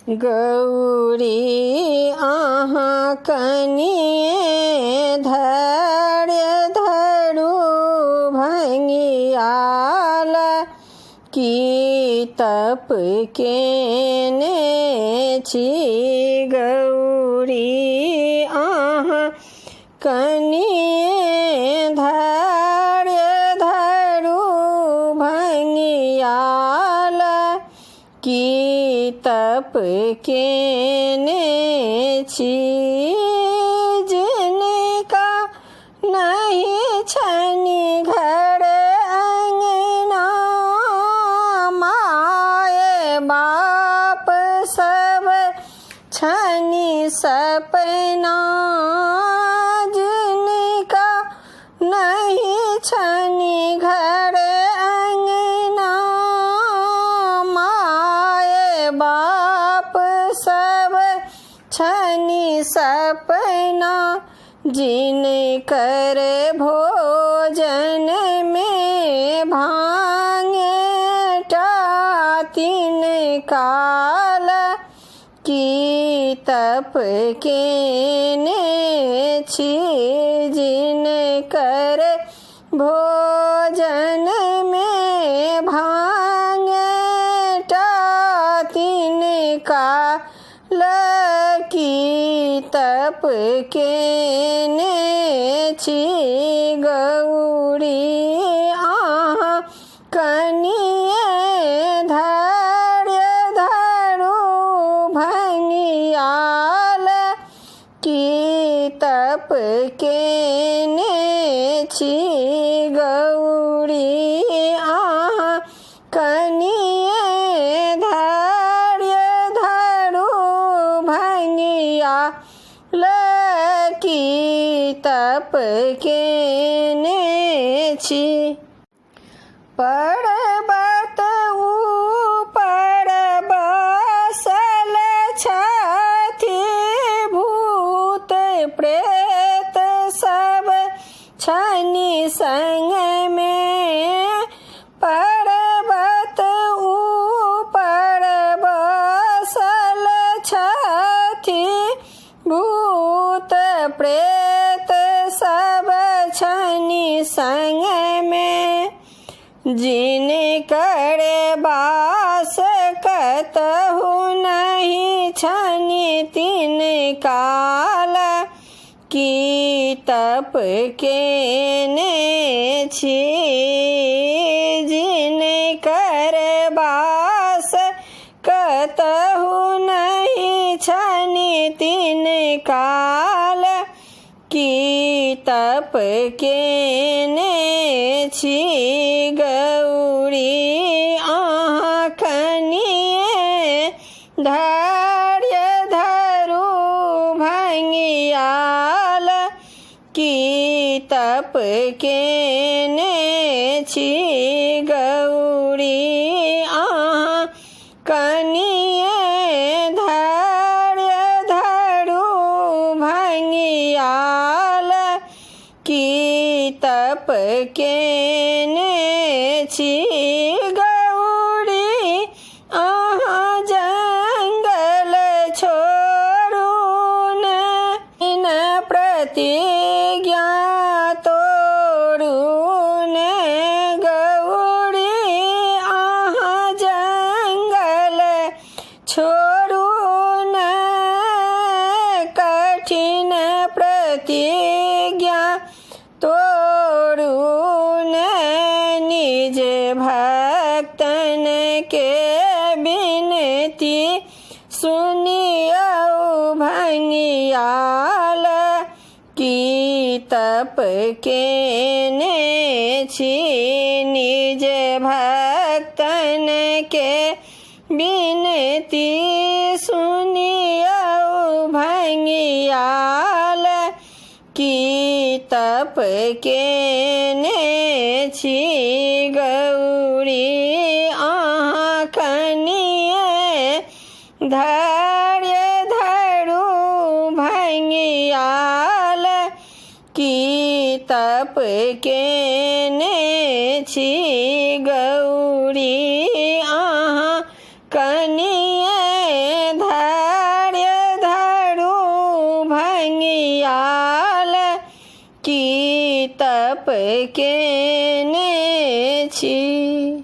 गौरी अहाँ कनिए धैर्य धरू भंगियाल की तप केने छी गौरी अहाँ कनिए धैर्य धरू भंगियाल की तप केने छी जिनका नहीं छनि घर अंगना माए बाप सब छनि सपना जिनका नहीं छनि घर अंगना माए बाप सब छनि सपना जिनकर भोजन में भांग टातिन काल की तप केने छी जिनकर भोजन में भांग टातिन काल की तप केने छी गौरी अहाँ कनिए धैर्य धरू भंगियाल की तप केने छी गौरी अहाँ कनिए धैर्य धरू भंगियाल की तप केने छी पर्वत ऊपर बसल छथि भूत प्रेत सब छनि संग में पर्वत ऊपर बसल छथि भूत प्रेत सब छनि संग में जिनकर बास कतहु नहीं छनि तीन काल की तप केने छी जिनकर बास कतहु नहीं छनि तीन काल की तप केने छी गौरी अहाँ कनिए धैर्य धरू भंगियाल की तप केने छी गौरी अहाँ कनिए धैर्य धरू भंगियाल की तप केने छी गौरी अहाँ जंगल छोड़ू न प्रतिज्ञा तोड़ू न गौरी अहाँ जंगल छोड़ू न कठिन प्रतिज्ञा तोड़ू न निज भक्तन के बिनती सुनियो भंगियाल की तप केने छी निज भक्तन के बिनती सुनियो भंगियाल की तप केने छी गौरी अहाँ कनिए धैर्य धरू भंगियाल की तप केने छी गौरी अहाँ कनिए की तप केने छी।